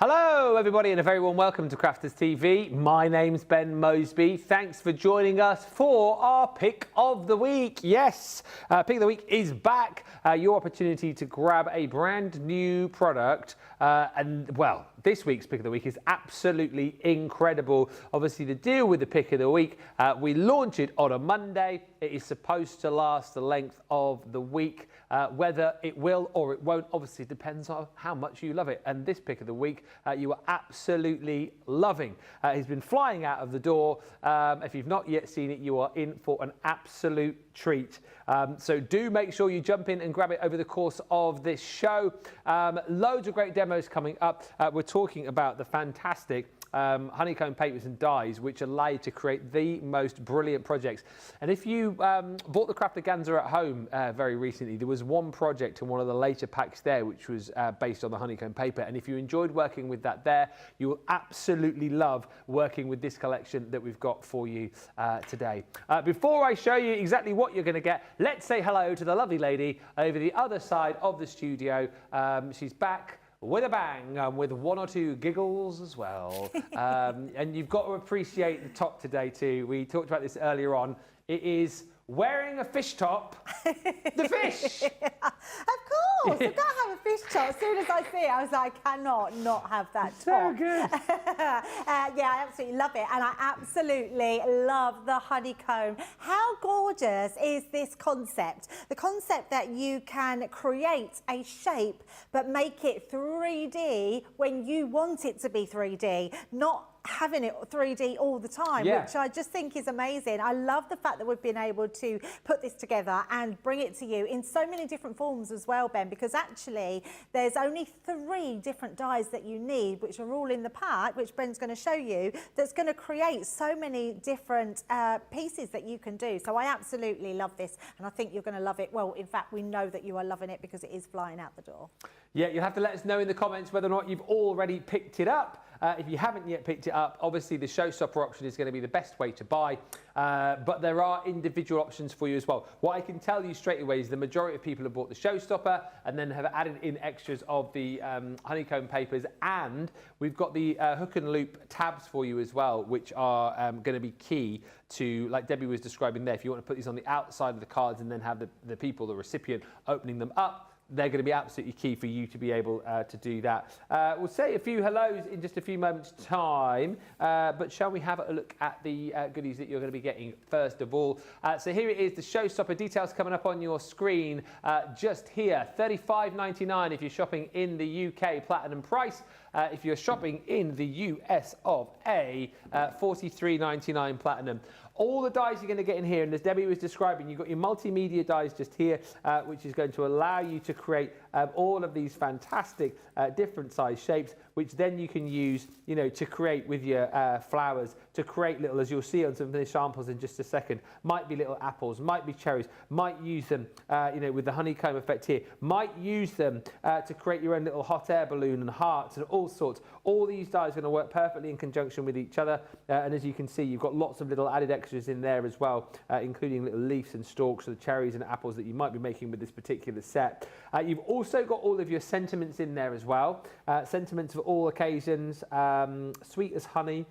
Hello everybody and a very warm welcome to Crafters TV. My name's Ben Mosby. Thanks for joining us for our Pick of the Week. Yes, Pick of the Week is back. Your opportunity to grab a brand new product this week's Pick of the Week is absolutely incredible. Obviously, the deal with the Pick of the Week, we launch it on a Monday. It is supposed to last the length of the week. Whether it will or it won't obviously depends on how much you love it. And this Pick of the Week, you are absolutely loving. He's been flying out of the door. If you've not yet seen it, you are in for an absolute treat. So do make sure you jump in and grab it over the course of this show. Loads of great demos coming up. We're talking about the fantastic honeycomb papers and dies, which allow you to create the most brilliant projects. And if you bought the Crafterganza at home very recently, there was one project in one of the later packs there which was based on the honeycomb paper, and if you enjoyed working with that there, you will absolutely love working with this collection that we've got for you today. Before I show you exactly what you're going to get, let's say hello to the lovely lady over the other side of the studio. She's back with a bang, with one or two giggles as well. And you've got to appreciate the top today too. We talked about this earlier on. It is wearing a fish top. The fish! Of course, I've got to have a fish top. As soon as I see it, I was like, I cannot not have that top. So good. Yeah, I absolutely love it. And I absolutely love the honeycomb. How gorgeous is this concept? The concept that you can create a shape, but make it 3D when you want it to be 3D, not having it 3D all the time, which I just think is amazing. I love the fact that we've been able to put this together and bring it to you in so many different forms as well, Ben, because actually there's only 3 different dies that you need, which are all in the pack, which Ben's going to show you, that's going to create so many different pieces that you can do. So I absolutely love this, and I think you're going to love it. Well, in fact, we know that you are loving it because it is flying out the door. Yeah, you'll have to let us know in the comments whether or not you've already picked it up. If you haven't yet picked it up, obviously the showstopper option is going to be the best way to buy, but there are individual options for you as well. What I can tell you straight away is the majority of people have bought the showstopper and then have added in extras of the honeycomb papers, and we've got the hook and loop tabs for you as well, which are going to be key to, like Debbie was describing there, if you want to put these on the outside of the cards and then have the people, the recipient, opening them up, they're going to be absolutely key for you to be able to do that. We'll say a few hellos in just a few moments' time, but shall we have a look at the goodies that you're going to be getting first of all? So here it is, the showstopper details coming up on your screen just here. $35.99 if you're shopping in the UK platinum price. If you're shopping in the US of A, $43.99 platinum. All the dies you're going to get in here, and as Debbie was describing, you've got your multimedia dies just here, which is going to allow you to create all of these fantastic different size shapes, which then you can use, you know, to create with your flowers, to create little, as you'll see on some of the samples in just a second, might be little apples, might be cherries, might use them, you know, with the honeycomb effect here, might use them to create your own little hot air balloon and hearts and all sorts. All these dies are going to work perfectly in conjunction with each other, and as you can see, you've got lots of little added extras in there as well, including little leaves and stalks of the cherries and apples that you might be making with this particular set. You've also got all of your sentiments in there as well, sentiments for all occasions, sweet as honey,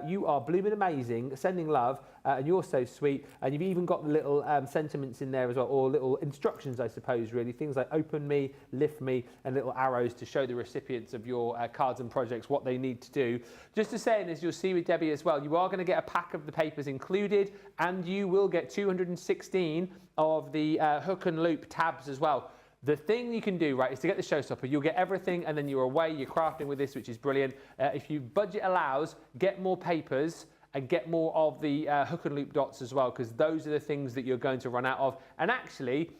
you are blooming amazing, sending love, and you're so sweet, and you've even got the little sentiments in there as well, or little instructions, I suppose, really, things like open me, lift me, and little arrows to show the recipients of your cards and projects what they need to do. Just to say, and as you'll see with Debbie as well, you are going to get a pack of the papers included, and you will get 216 of the hook and loop tabs as well. The thing you can do, right, is to get the showstopper. You'll get everything, and then you're away, you're crafting with this, which is brilliant. If your budget allows, get more papers and get more of the hook and loop dots as well, because those are the things that you're going to run out of. And actually,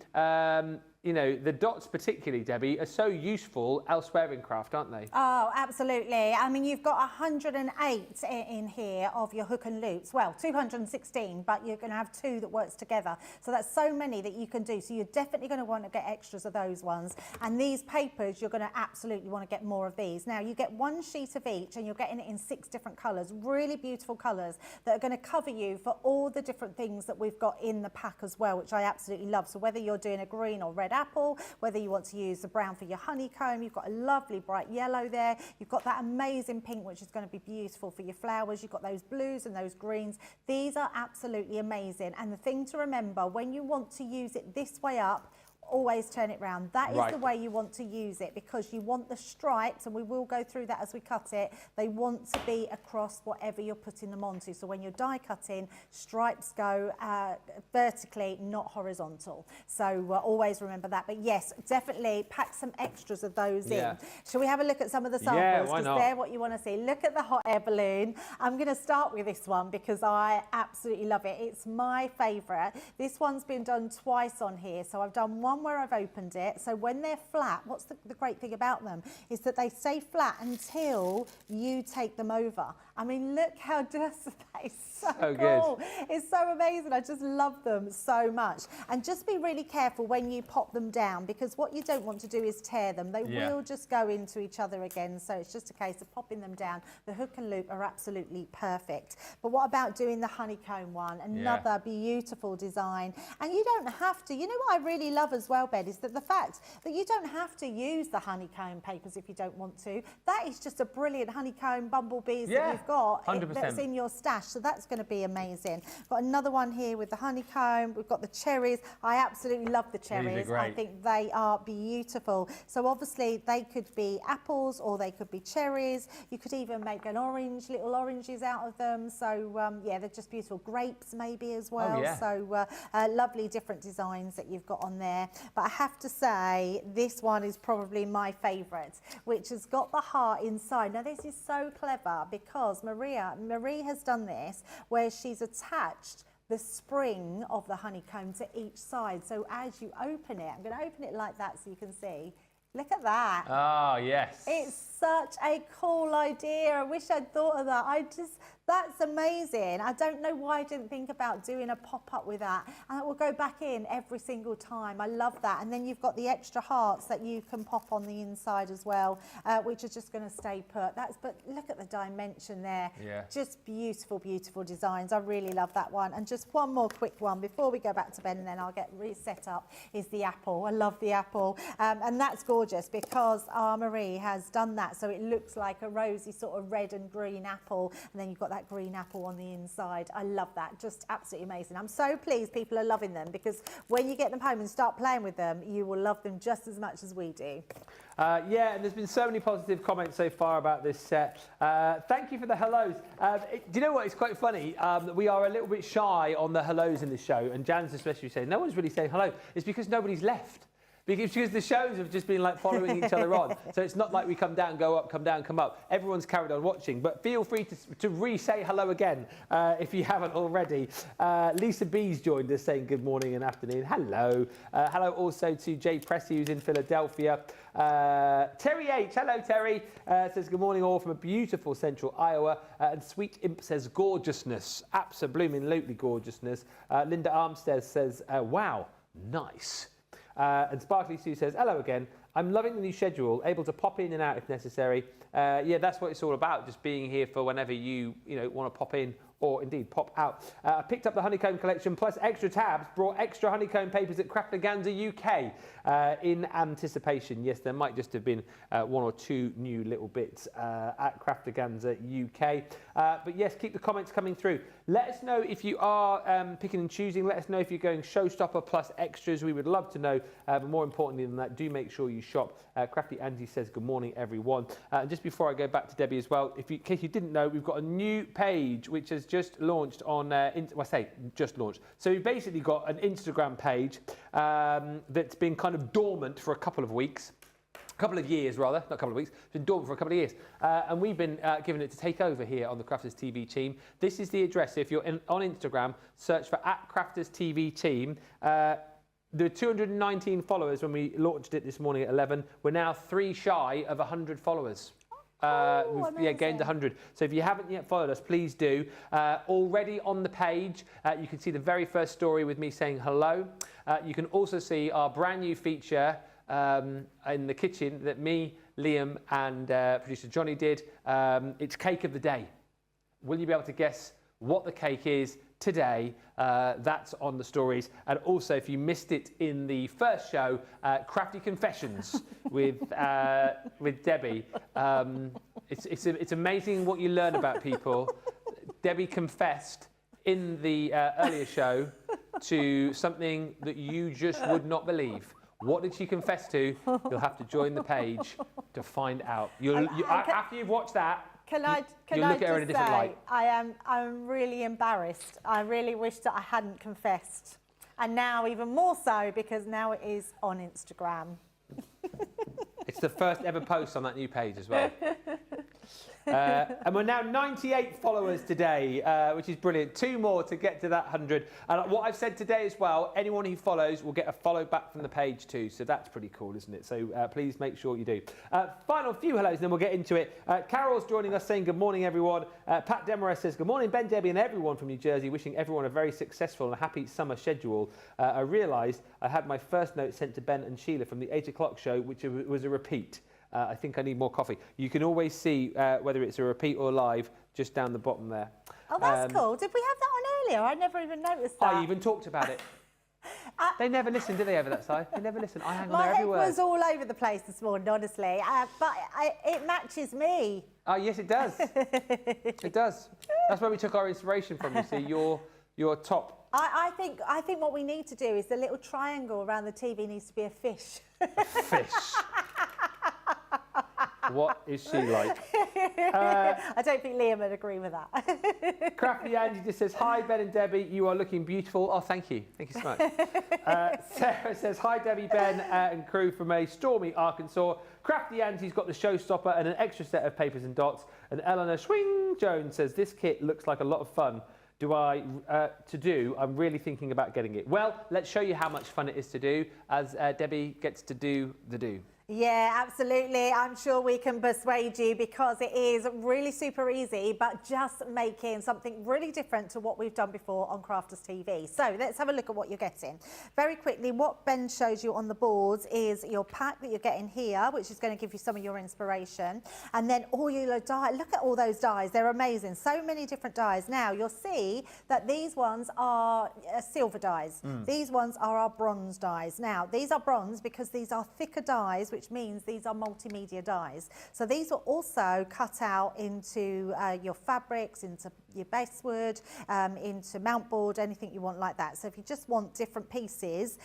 you know, the dots particularly, Debbie, are so useful elsewhere in craft, aren't they? Oh, absolutely. I mean, you've got 108 in here of your hook and loops. Well, 216, but you're going to have 2 that works together. So that's so many that you can do. So you're definitely going to want to get extras of those ones. And these papers, you're going to absolutely want to get more of these. Now, you get 1 sheet of each, and you're getting it in 6 different colours, really beautiful colours that are going to cover you for all the different things that we've got in the pack as well, which I absolutely love. So whether you're doing a green or red red apple, whether you want to use the brown for your honeycomb. You've got a lovely bright yellow there. You've got that amazing pink, which is going to be beautiful for your flowers. You've got those blues and those greens. These are absolutely amazing. And the thing to remember, when you want to use it this way up, always turn it round. That is the way you want to use it, because you want the stripes, and we will go through that as we cut it, they want to be across whatever you're putting them onto. So when you're die cutting, stripes go vertically, not horizontal. So always remember that. But yes, definitely pack some extras of those in. Shall we have a look at some of the samples? Yeah, why not? They're what you want to see. Look at the hot air balloon. I'm going to start with this one because I absolutely love it. It's my favourite. This one's been done twice on here. So I've done one where I've opened it. So when they're flat, what's the great thing about them is that they stay flat until you take them over. I mean, look how just that is so cool. Good. It's so amazing. I just love them so much. And just be really careful when you pop them down, because what you don't want to do is tear them. They will just go into each other again. So it's just a case of popping them down. The hook and loop are absolutely perfect. But what about doing the honeycomb one? Another beautiful design. And you don't have to. You know what I really love as well, Ben, is that the fact that you don't have to use the honeycomb papers if you don't want to. That is just a brilliant honeycomb bumblebees that you've got 100%. That's in your stash. So that's going to be amazing. Got another one here with the honeycomb. We've got the cherries. I absolutely love the cherries. These are great. I think they are beautiful. So obviously they could be apples or they could be cherries. You could even make an orange, little oranges out of them. So yeah, they're just beautiful. Grapes maybe as well. So lovely different designs that you've got on there. But I have to say, this one is probably my favourite, which has got the heart inside. Now, this is so clever because Marie has done this where she's attached the spring of the honeycomb to each side. So as you open it, I'm going to open it like that so you can see. Look at that. Oh, yes. It's such a cool idea. I wish I'd thought of that. That's amazing. I don't know why I didn't think about doing a pop-up with that. And it will go back in every single time. I love that. And then you've got the extra hearts that you can pop on the inside as well, which are just going to stay put. But look at the dimension there. Yeah. Just beautiful, beautiful designs. I really love that one. And just one more quick one before we go back to Ben, and then I'll get reset up, is the apple. I love the apple. And that's gorgeous because our Marie has done that. So it looks like a rosy sort of red and green apple. And then you've got that green apple on the inside. I love that. Just absolutely amazing. I'm so pleased people are loving them, because when you get them home and start playing with them, you will love them just as much as we do. Yeah, and there's been so many positive comments so far about this set. Thank you for the hellos. Do you know what? It's quite funny. We are a little bit shy on the hellos in the show, and Jan's especially saying no one's really saying hello. It's because nobody's left. Because the shows have just been like following each other on. So it's not like we come down, go up, come down, come up. Everyone's carried on watching. But feel free to re-say hello again if you haven't already. Lisa B's joined us saying good morning and afternoon. Hello. Hello also to Jay Pressy, who's in Philadelphia. Terry H, hello Terry, says good morning all from a beautiful central Iowa. And Sweet Imp says gorgeousness. Absolutely gorgeousness. Linda Armstead says, wow, nice. And Sparkly Sue says, hello again. I'm loving the new schedule, able to pop in and out if necessary. Yeah, that's what it's all about, just being here for whenever you want to pop in or indeed pop out. I picked up the Honeycomb collection plus extra tabs, brought extra honeycomb papers at Crafterscompanion UK in anticipation. Yes, there might just have been one or two new little bits at Crafterscompanion UK. But yes, keep the comments coming through. Let us know if you are picking and choosing. Let us know if you're going showstopper plus extras. We would love to know. But more importantly than that, do make sure you shop. Crafty Angie says, good morning, everyone. And just before I go back to Debbie as well, in case you didn't know, we've got a new page which has just launched on, just launched. So we've basically got an Instagram page that's been kind of dormant for a couple of weeks. A couple of years, rather, not a couple of weeks. It's been dormant for a couple of years. And we've been given it to take over here on the Crafters TV team. This is the address. If you're on Instagram, search for @CraftersTVTeam. There were 219 followers when we launched it this morning at 11. We're now 3 shy of 100 followers. We've gained 100. So if you haven't yet followed us, please do. Already on the page, you can see the very first story with me saying hello. You can also see our brand new feature in the kitchen that me, Liam and producer Johnny did. It's Cake of the Day. Will you be able to guess what the cake is today. That's on the stories. And also, if you missed it in the first show, Crafty Confessions with Debbie. It's amazing what you learn about people. Debbie confessed in the earlier show to something that you just would not believe. What did she confess to? You'll have to join the page to find out. After you've watched that, Can I look at her in a just different say, light. I'm really embarrassed. I really wish that I hadn't confessed. And now even more so, because now it is on Instagram. It's the first ever post on that new page as well. And we're now 98 followers today, which is brilliant. 2 more to get to that 100. And what I've said today as well, anyone who follows will get a follow back from the page too. So that's pretty cool, isn't it? So please make sure you do. Final few hellos, and then we'll get into it. Carol's joining us saying good morning, everyone. Pat Demarest says, good morning, Ben, Debbie, and everyone from New Jersey. Wishing everyone a very successful and happy summer schedule. I realised I had my first note sent to Ben and Sheila from the 8 o'clock show, which was a repeat. I think I need more coffee. You can always see whether it's a repeat or live just down the bottom there. Oh, that's cool. Did we have that on earlier? I never even noticed that. I even talked about it. They never listen, do they, over that side? They never listen. I hang on My there every head word. was all over the place this morning, honestly. But it matches me. Oh, yes, it does. It does. That's where we took our inspiration from, you see. Your top. I think what we need to do is the little triangle around the TV needs to be a fish. Fish. What is she like? I don't think Liam would agree with that. Crafty Andy just says, hi, Ben and Debbie. You are looking beautiful. Oh, thank you. Thank you so much. Sarah says, hi, Debbie, Ben, and crew from a stormy Arkansas. Crafty Andy's got the showstopper and an extra set of papers and dots. And Eleanor Swing Jones says, this kit looks like a lot of fun. I'm really thinking about getting it. Well, let's show you how much fun it is to do as Debbie gets to do the do. Yeah, absolutely. I'm sure we can persuade you because it is really super easy, but just making something really different to what we've done before on Crafters TV. So let's have a look at what you're getting. Very quickly, what Ben shows you on the boards is your pack that you're getting here, which is going to give you some of your inspiration. And then all your dies. Look at all those dies. They're amazing. So many different dies. Now, you'll see that these ones are silver dies. These ones are our bronze dies. Now, these are bronze because these are thicker dies, which means these are multimedia dies. So these are also cut out into your fabrics, into your basewood, into mount board, anything you want like that. So if you just want different pieces,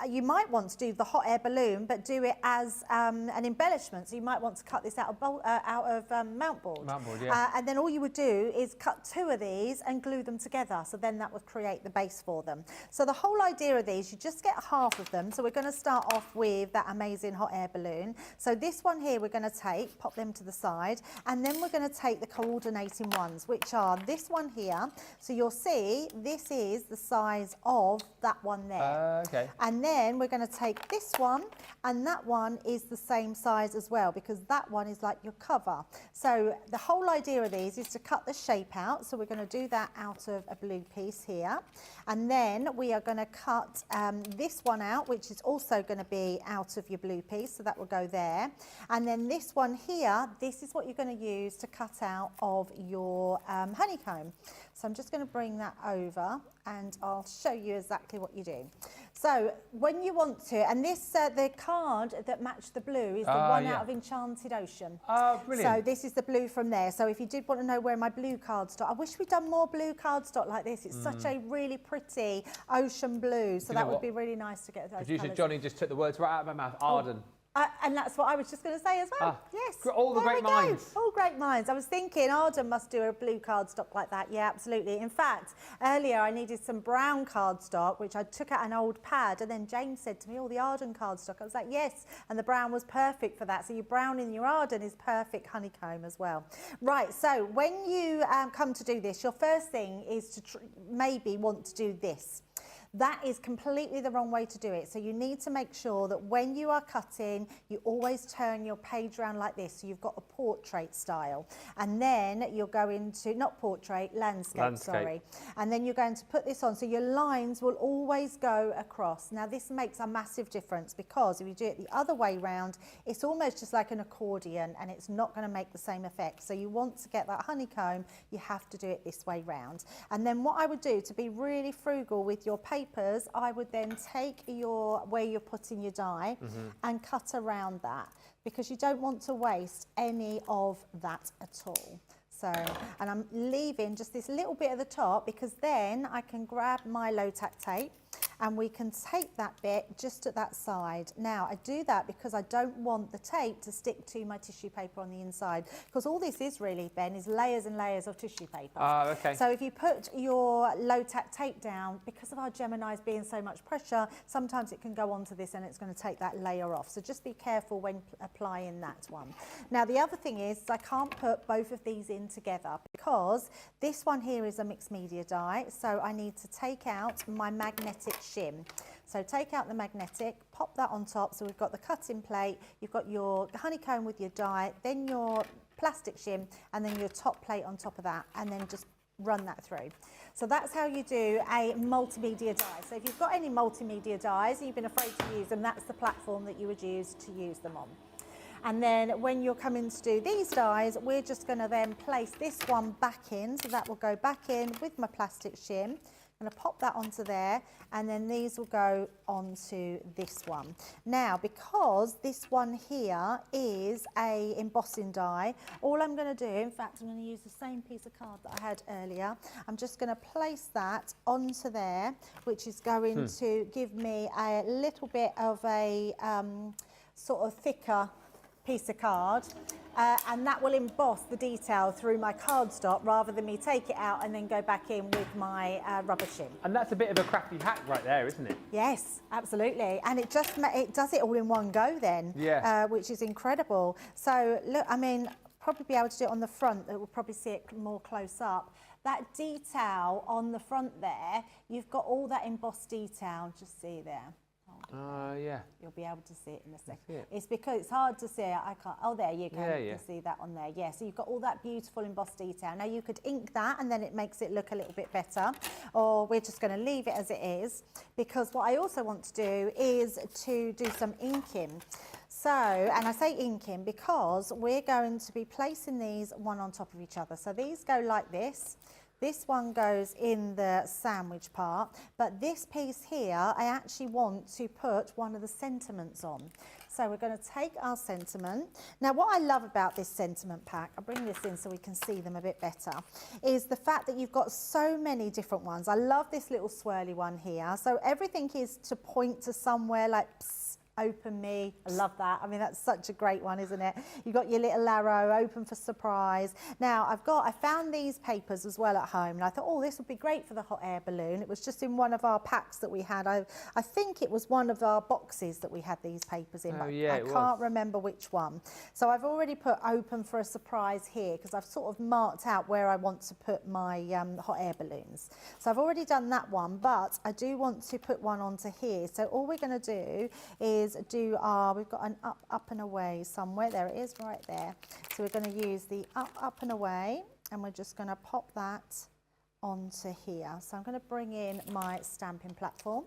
you might want to do the hot air balloon, but do it as an embellishment. So you might want to cut this out of mount board. Mount board, yeah. And then all you would do is cut 2 of these and glue them together. So then that would create the base for them. So the whole idea of these, you just get half of them. So we're going to start off with that amazing hot air balloon. So this one here we're going to take, pop them to the side, and then we're going to take the coordinating ones, which are this one here. So you'll see this is the size of that one there. Okay. And then we're going to take this one, and that one is the same size as well, because that one is like your cover. So the whole idea of these is to cut the shape out. So we're going to do that out of a blue piece here. And then we are going to cut this one out, which is also going to be out of your blue piece. So that will go there. And then this one here, this is what you're going to use to cut out of your honeycomb. So I'm just going to bring that over and I'll show you exactly what you do. So when you want to, and this, the card that matched the blue is the one out of Enchanted Ocean. Oh, brilliant. So this is the blue from there. So if you did want to know where my blue cardstock, I wish we'd done more blue cardstock like this. It's such a really pretty ocean blue. So that would be really nice to get those Producer colours. Johnny just took the words right out of my mouth. Arden. And that's what I was just going to say as well. Yes. All the There great we go. minds. All great minds. I was thinking Arden must do a blue cardstock like that. Yeah, absolutely. In fact, earlier I needed some brown cardstock, which I took out an old pad, and then James said to me, oh, the Arden cardstock. I was like, yes. And the brown was perfect for that. So your brown in your Arden is perfect honeycomb as well. Right. So when you come to do this, your first thing is to maybe want to do this. That is completely the wrong way to do it. So you need to make sure that when you are cutting, you always turn your page around like this. So you've got a portrait style. And then you're going to, not portrait, landscape, sorry. And then you're going to put this on. So your lines will always go across. Now this makes a massive difference, because if you do it the other way round, it's almost just like an accordion, and it's not going to make the same effect. So you want to get that honeycomb, you have to do it this way round. And then what I would do to be really frugal with your papers, I would then take your, where you're putting your die, and cut around that, because you don't want to waste any of that at all. So, and I'm leaving just this little bit at the top, because then I can grab my low tack tape and we can tape that bit just at that side. Now, I do that because I don't want the tape to stick to my tissue paper on the inside, because all this is really, Ben, is layers and layers of tissue paper. Oh, okay. So if you put your low tack tape down, because of our Geminis being so much pressure, sometimes it can go onto this and it's going to take that layer off. So just be careful when applying that one. Now, the other thing is I can't put both of these in together, because this one here is a mixed media die. So I need to take out my magnetic shim. So take out the magnetic, pop that on top. So we've got the cutting plate, you've got your honeycomb with your die, then your plastic shim, and then your top plate on top of that, and then just run that through. So that's how you do a multimedia die. So if you've got any multimedia dies and you've been afraid to use them, that's the platform that you would use to use them on. And then when you're coming to do these dies, we're just going to then place this one back in. So that will go back in with my plastic shim. I'm going to pop that onto there, and then these will go onto this one. Now, because this one here is a embossing die, all I'm going to do, in fact, I'm going to use the same piece of card that I had earlier. I'm just going to place that onto there, which is going to give me a little bit of a sort of thicker piece of card. And that will emboss the detail through my cardstock, rather than me take it out and then go back in with my rubber shim. And that's a bit of a crafty hack right there, isn't it? Yes, absolutely. And it just it does it all in one go then, which is incredible. So look, I mean, probably be able to do it on the front. We'll probably see it more close up. That detail on the front there, you've got all that embossed detail. Just see there. Yeah. You'll be able to see it in a second. It's because it's hard to see it. I can't. Oh, there you can. You can see that on there. Yeah. So you've got all that beautiful embossed detail. Now you could ink that, and then it makes it look a little bit better. Or we're just going to leave it as it is, because what I also want to do is to do some inking. So, and I say inking because we're going to be placing these one on top of each other. So these go like this. This one goes in the sandwich part, but this piece here, I actually want to put one of the sentiments on. So we're going to take our sentiment. Now, what I love about this sentiment pack, I'll bring this in so we can see them a bit better, is the fact that you've got so many different ones. I love this little swirly one here. So everything is to point to somewhere, like, psst, open me. I love that. I mean, that's such a great one, isn't it? You've got your little arrow, open for surprise. Now, I found these papers as well at home, and I thought, oh, this would be great for the hot air balloon. It was just in one of our packs that we had. I think it was one of our boxes that we had these papers in, but I can't remember which one. So I've already put open for a surprise here, because I've sort of marked out where I want to put my hot air balloons. So I've already done that one, but I do want to put one onto here. So all we're going to do is we've got an up and away somewhere. There it is, right there. So we're going to use the up and away, and we're just going to pop that onto here. So I'm going to bring in my stamping platform.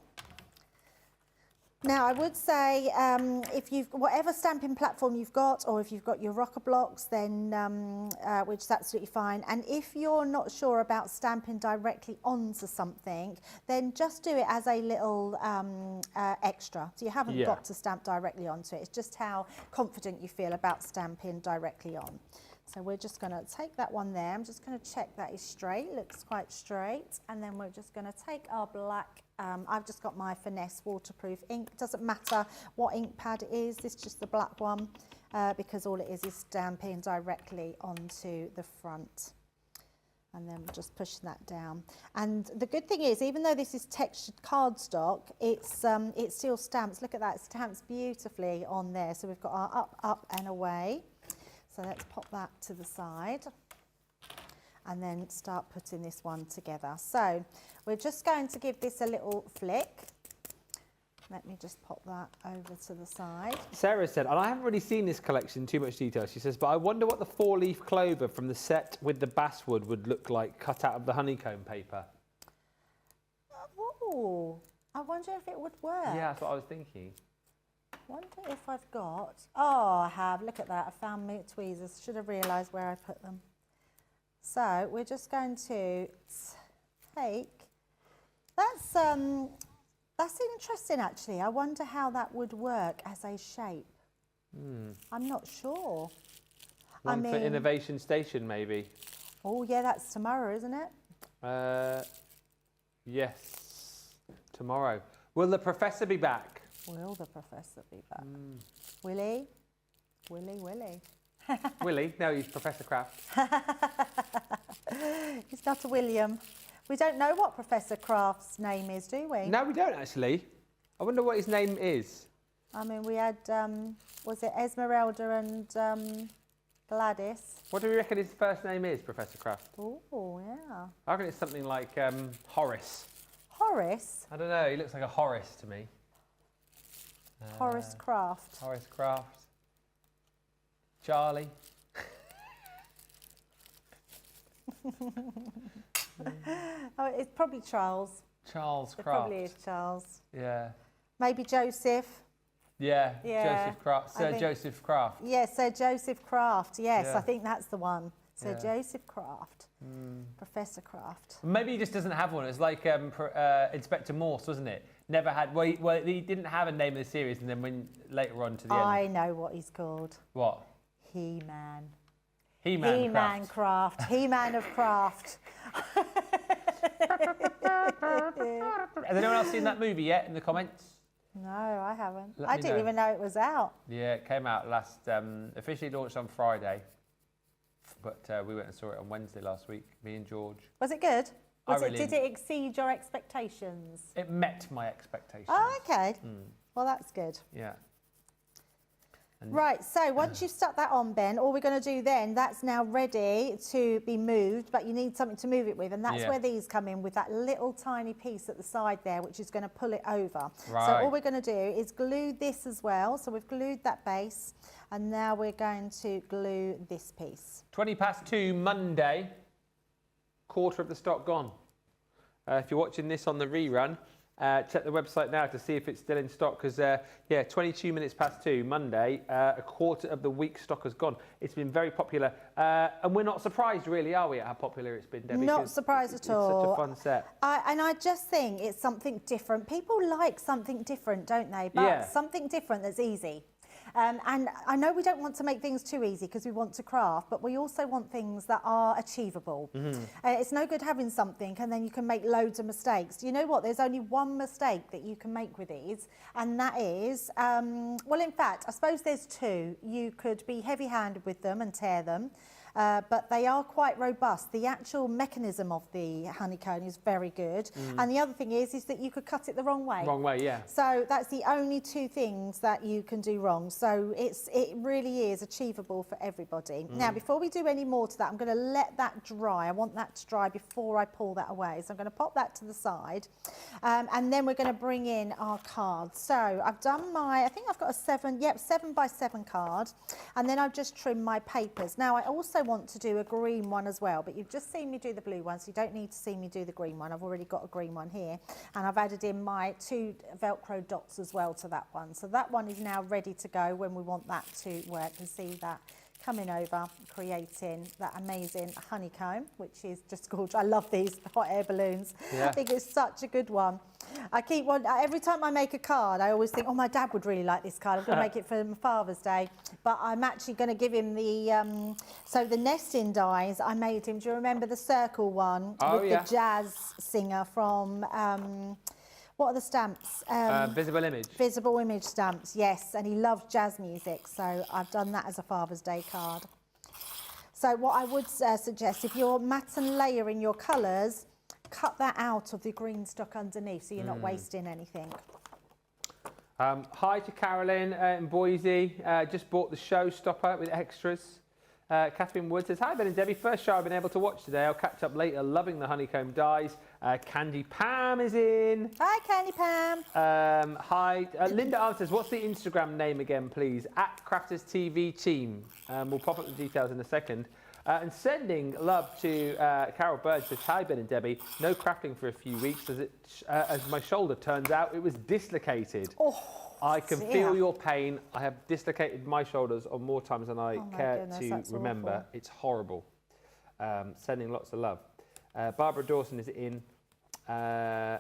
Now, I would say if you've whatever stamping platform you've got, or if you've got your rocker blocks, then which is absolutely fine. And if you're not sure about stamping directly onto something, then just do it as a little extra. So you haven't got to stamp directly onto it. It's just how confident you feel about stamping directly on. So we're just going to take that one there. I'm just going to check that is straight. Looks quite straight. And then we're just going to take our black. I've just got my Finesse waterproof ink. It doesn't matter what ink pad it is. This is just the black one, because all it is stamping directly onto the front. And then we're just pushing that down. And the good thing is, even though this is textured cardstock, it still stamps. Look at that, it stamps beautifully on there. So we've got our up, up and away. So let's pop that to the side. and then start putting this one together. So we're just going to give this a little flick. Let me just pop that over to the side. Sarah said, and I haven't really seen this collection in too much detail, she says, but I wonder what the 4-leaf clover from the set with the basswood would look like cut out of the honeycomb paper. Oh, I wonder if it would work. Yeah, that's what I was thinking. Wonder if I've got, oh, I have, look at that, I found my tweezers, should have realised where I put them. So we're just going to take, that's interesting actually, I wonder how that would work as a shape. I'm not sure. One for Innovation Station maybe. Oh yeah, that's tomorrow, isn't it? Yes, tomorrow. Will the professor be back? Will the professor be back? Willie? Willie. Willie? No, he's Professor Kraft. He's not a William. We don't know what Professor Kraft's name is, do we? No, we don't actually. I wonder what his name is. I mean, we had, was it Esmeralda and Gladys? What do we reckon his first name is, Professor Kraft? Oh, yeah. I reckon it's something like Horace. Horace? I don't know, he looks like a Horace to me. Horace Kraft. Horace Kraft. Charlie. Oh, it's probably Charles. Charles It Kraft. probably is Charles. Yeah. Maybe Joseph. Yeah, Yeah, Joseph Kraft. Sir Joseph Kraft. Yes, Sir Joseph Kraft. Yes, Yeah. I think that's the one. Sir Yeah. Joseph Kraft. Professor Kraft. Maybe he just doesn't have one. It's like Inspector Morse, wasn't it? Never had. Well, he didn't have a name of the series, and then when later on to the I end. know what he's called. What? He-Man. He-Man. He-Man Kraft. He-Man of Kraft. Has anyone else seen that movie yet in the comments? No, I haven't. Let I me didn't know. even know it was out. Yeah, it came out last. Officially launched on Friday, but we went and saw it on Wednesday last week. Me and George. Was it good? really Did it exceed your expectations? It met my expectations. Oh, okay. Well, that's good. Yeah. And Right, so once you've stuck that on, Ben, all we're going to do then, that's now ready to be moved, but you need something to move it with, and that's Yeah. where these come in with that little tiny piece at the side there, which is going to pull it over. So Right. all we're going to do is glue this as well. So we've glued that base, and now we're going to glue this piece. 2:20 Monday, quarter of the stock gone. If you're watching this on the rerun, check the website now to see if it's still in stock, because, yeah, 2:22 Monday, a quarter of the week's stock has gone. It's been very popular, and we're not surprised, really, are we, at how popular it's been, Debbie? Not surprised at all. It's such a fun set. And I just think it's something different. People like something different, don't they? But Yeah. something different that's easy. And I know we don't want to make things too easy because we want to craft, but we also want things that are achievable. It's no good having something and then you can make loads of mistakes. You know what? There's only one mistake that you can make with these, and that is, well, in fact, I suppose there's two. You could be heavy-handed with them and tear them. But they are quite robust. The actual mechanism of the honeycomb is very good. And the other thing is that you could cut it the wrong way. Wrong way, yeah. So that's the only two things that you can do wrong. So it really is achievable for everybody. Now, before we do any more to that, I'm going to let that dry. I want that to dry before I pull that away. So I'm going to pop that to the side. And then we're going to bring in our cards. So I've done I think I've got a 7x7 card. And then I've just trimmed my papers. Now, I also want to do a green one as well, but you've just seen me do the blue one, so you don't need to see me do the green one. I've already got a green one here, and I've added in my 2 Velcro dots as well to that one. So that one is now ready to go when we want that to work. You see that coming over, creating that amazing honeycomb, which is just gorgeous. I love these hot air balloons. Yeah. I think it's such a good one. I keep one every time I make a card. I always think, oh, my dad would really like this card. I'm going to make it for my Father's Day, but I'm actually going to give him the so the nesting dies. I made him. Do you remember the circle one with the jazz singer from? What are the stamps? Visible image. Visible image stamps, yes. And he loved jazz music, so I've done that as a Father's Day card. So what I would suggest, if you're matte and layering your colours, cut that out of the green stock underneath so you're not wasting anything. Hi to Carolyn in Boise. Just bought the showstopper with extras. Catherine Wood says, hi Ben and Debbie, first show I've been able to watch today. I'll catch up later, loving the honeycomb dies. Candy Pam is in. Hi, Candy Pam. Hi. Linda answers, what's the Instagram name again, please? At Crafters TV Team. We'll pop up the details in a second. And sending love to Carol Bird, says, hi Ben and Debbie, no crafting for a few weeks as my shoulder turns out it was dislocated. Oh, I can feel your pain. I have dislocated my shoulders on more times than I care to remember. Awful. It's horrible. Sending lots of love. Barbara Dawson is in. Hi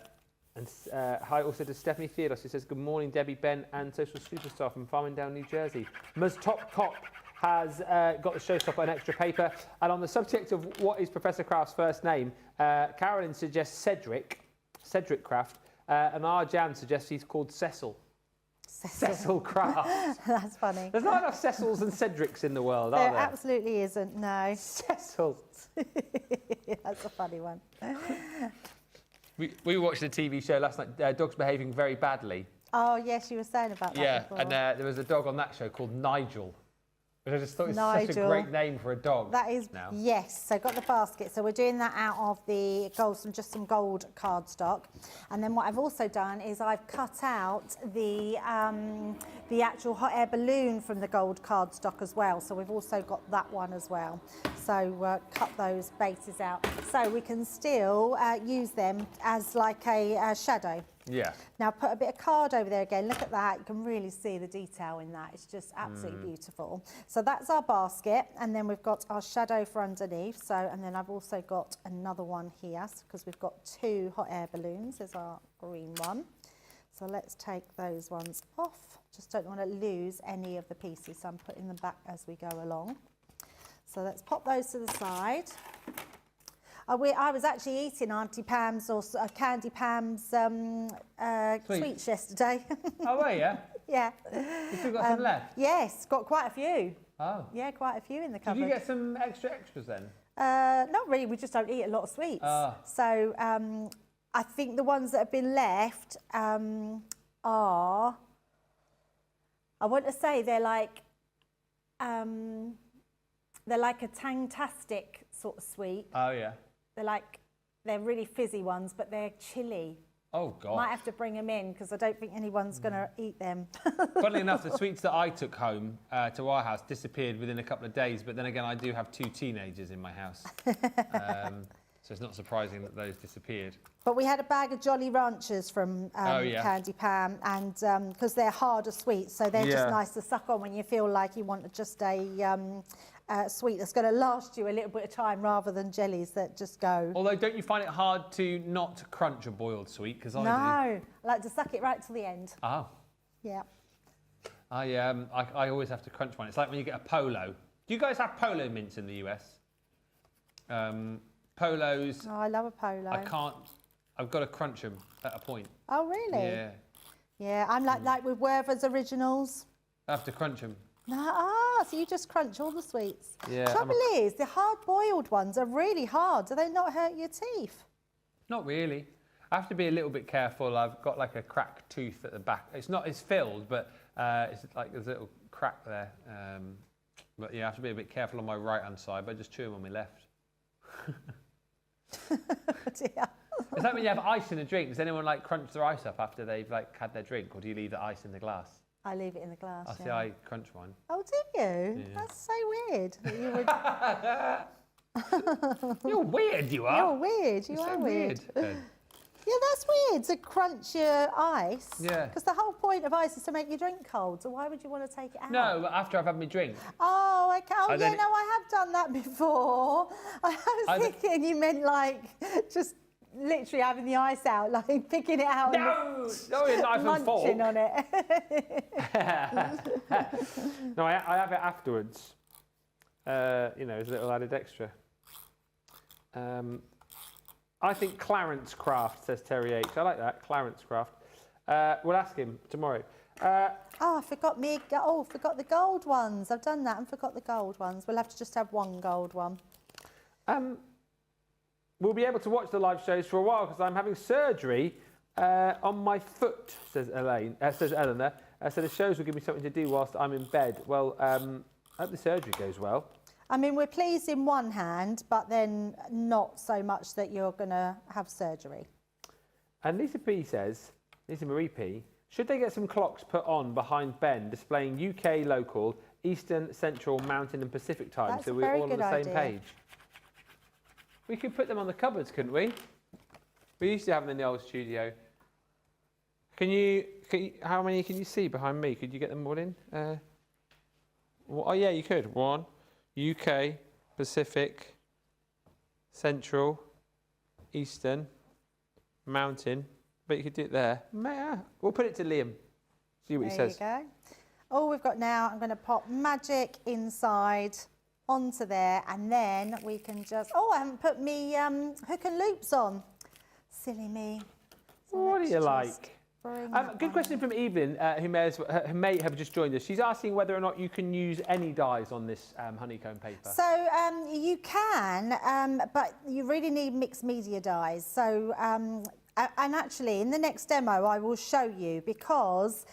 also to Stephanie Theodos, who says, good morning, Debbie, Ben, and social superstar from Farmingdale, New Jersey. Ms. Top Cop has got the showstopper an extra paper. And on the subject of what is Professor Craft's first name, Carolyn suggests Cedric Craft, and our Jan suggests he's called Cecil. Cecil Craft. That's funny. There's not enough Cecils and Cedrics in the world, are there? There absolutely isn't, no. Cecil. That's a funny one. We watched a TV show last night, Dogs Behaving Very Badly. Oh, yes, you were saying about that before. And there was a dog on that show called Nigel. Which I just thought was such a great name for a dog. That is, now. Yes. So got the basket. So we're doing that out of the gold, just some gold cardstock. And then what I've also done is I've cut out the actual hot air balloon from the gold cardstock as well. So we've also got that one as well. So cut those bases out. So we can still use them as like a shadow. Yeah. Now put a bit of card over there again. Look at that. You can really see the detail in that. It's just absolutely beautiful. So that's our basket, and then we've got our shadow for underneath. So, and then I've also got another one here because we've got two hot air balloons. There's our green one. So let's take those ones off. Just don't want to lose any of the pieces. So I'm putting them back as we go along. So let's pop those to the side. I was actually eating Auntie Pam's or Candy Pam's sweets yesterday. Oh, were you? Yeah. You still got some left? Yes, got quite a few. Oh. Yeah, quite a few in the cupboard. Did you get some extras then? Not really, we just don't eat a lot of sweets. So I think the ones that have been left are, I want to say they're like a Tangtastic sort of sweet. Oh, yeah. They're really fizzy ones, but they're chilly. Oh, God. Might have to bring them in because I don't think anyone's going to eat them. Funnily enough, the sweets that I took home to our house disappeared within a couple of days, but then again, I do have two teenagers in my house. So it's not surprising that those disappeared. But we had a bag of Jolly Ranchers from Candy Pam, and because they're harder sweets, so they're just nice to suck on when you feel like you want just a sweet that's going to last you a little bit of time rather than jellies that just go. Although, don't you find it hard to not crunch a boiled sweet? Because I do. I like to suck it right till the end. Oh. Yeah. I always have to crunch one. It's like when you get a Polo. Do you guys have Polo mints in the US? Polos. Oh, I love a Polo. I can't. I've got to crunch them at a point. Oh, really? Yeah. Yeah, I'm like with Werther's Originals. I have to crunch them. So you just crunch all the sweets. Yeah. Trouble is, the hard-boiled ones are really hard. Do they not hurt your teeth? Not really. I have to be a little bit careful. I've got like a cracked tooth at the back. It's filled, but it's like there's a little crack there. But yeah, I have to be a bit careful on my right-hand side, but I just chew them on my left. Dear. It's like when you have ice in a drink. Does anyone like crunch their ice up after they've like had their drink, or do you leave the ice in the glass? I leave it in the glass. I see. I crunch mine. Oh, do you? Yeah. That's so weird. That you would... You're weird, you are. You're weird. You are weird. Yeah, that's weird to crunch your ice. Yeah. Because the whole point of ice is to make your drink cold. So why would you want to take it out? No, after I've had my drink. Oh, okay. Oh, And yeah, then no, I have done that before. I was thinking you meant like just literally having the ice out, like picking it out. No, a knife and fork. Munching on it. No, I have it afterwards. You know, as a little added extra. I think Clarence Craft, says Terry H. I like that, Clarence Craft. We'll ask him tomorrow. Oh, I forgot forgot the gold ones. I've done that and forgot the gold ones. We'll have to just have one gold one. We'll be able to watch the live shows for a while because I'm having surgery on my foot, says Eleanor. So the shows will give me something to do whilst I'm in bed. Well, I hope the surgery goes well. I mean, we're pleased in one hand, but then not so much that you're going to have surgery. And Lisa Marie P, should they get some clocks put on behind Ben displaying UK local, Eastern, Central, Mountain and Pacific time That's so a we're very all on good the same idea. page? We could put them on the cupboards, couldn't we? We used to have them in the old studio. How many can you see behind me? Could you get them all in? Oh yeah, you could. 1, UK, Pacific, Central, Eastern, Mountain. But you could do it there. We'll put it to Liam. See what he says. There you go. All we've got now, I'm going to pop magic inside onto there, and then we can just... Oh, I haven't put me hook and loops on. Silly me. So what do you like? Good question on. from Evelyn, who may have just joined us. She's asking whether or not you can use any dyes on this honeycomb paper. So you can, but you really need mixed media dyes. So, and actually in the next demo I will show you, because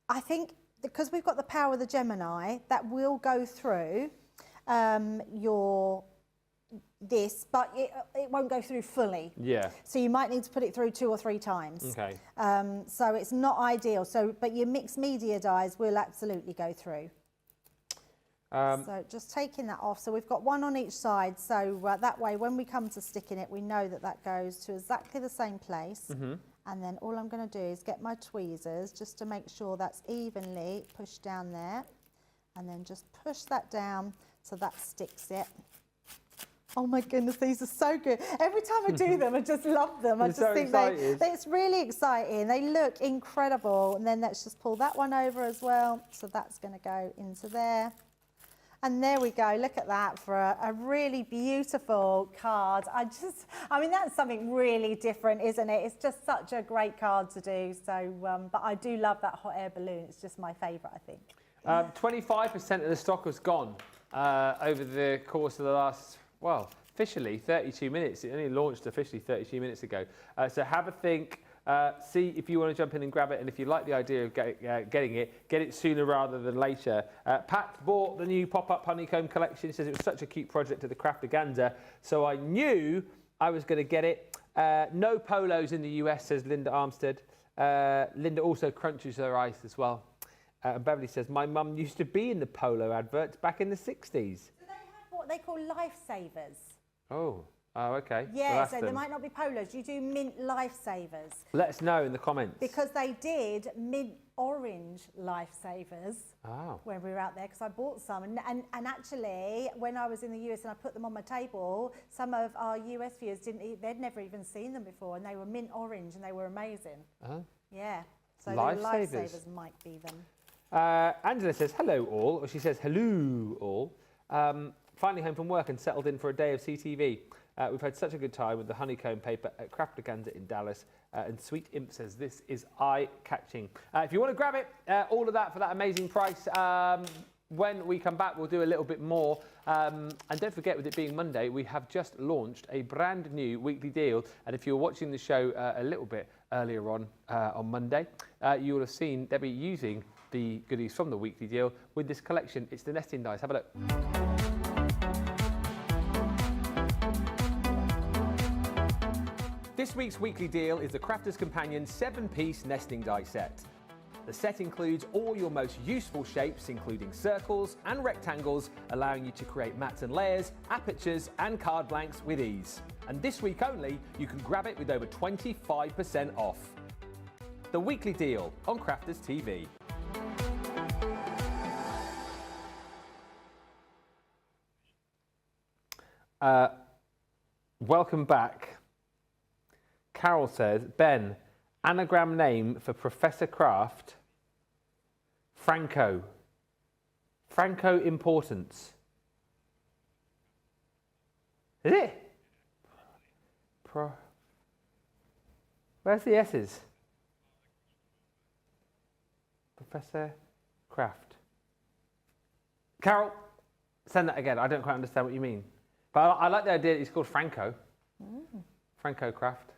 I think because we've got the power of the Gemini, that will go through but it won't go through fully. Yeah. So you might need to put it through 2 or 3 times. Okay. So it's not ideal. So, but your mixed media dyes will absolutely go through. So just taking that off. So we've got one on each side. So that way, when we come to sticking it, we know that that goes to exactly the same place. Mm-hmm. And then all I'm going to do is get my tweezers just to make sure that's evenly pushed down there. And then just push that down so that sticks it. Oh my goodness, these are so good. Every time I do them, I just love them. I just think it's really exciting. They look incredible. And then let's just pull that one over as well. So that's going to go into there. And there we go. Look at that for a really beautiful card. I mean, that's something really different, isn't it? It's just such a great card to do. So, but I do love that hot air balloon. It's just my favourite, I think. 25% of the stock has gone over the course of the last, well, officially 32 minutes. It only launched officially 32 minutes ago. So have a think. See if you want to jump in and grab it, and if you like the idea of getting it, get it sooner rather than later. Pat bought the new pop-up honeycomb collection. He says it was such a cute project at the Crafterscompanion, so I knew I was going to get it. No polos in the US, says Linda Armstead. Linda also crunches her ice as well. And Beverly says, my mum used to be in the polo adverts back in the 60s. Do they have what they call lifesavers? Oh, okay. Yeah, well, so there might not be polos. You do mint lifesavers. Let us know in the comments. Because they did mint orange lifesavers when we were out there, because I bought some. And actually, when I was in the US and I put them on my table, some of our US viewers they'd never even seen them before, and they were mint orange and they were amazing. Yeah, so the lifesavers might be them. Angela says, hello all, or she says, hello all. Finally home from work and settled in for a day of CTV. We've had such a good time with the honeycomb paper at Crafterscompanion in Dallas. And Sweet Imp says, this is eye-catching. If you want to grab it, all of that for that amazing price. When we come back, we'll do a little bit more. And don't forget, with it being Monday, we have just launched a brand new weekly deal. And if you were watching the show a little bit earlier on Monday, you will have seen Debbie using the goodies from the weekly deal with this collection. It's the nesting dice. Have a look. This week's weekly deal is the Crafterscompanion 7-piece nesting die set. The set includes all your most useful shapes, including circles and rectangles, allowing you to create mats and layers, apertures and card blanks with ease. And this week only, you can grab it with over 25% off. The weekly deal on Crafters TV. Welcome back. Carol says, Ben, anagram name for Professor Craft, Franco. Franco Importance. Is it? Where's the S's? Professor Craft. Carol, send that again. I don't quite understand what you mean. But I like the idea that it's called Franco. Franco Craft.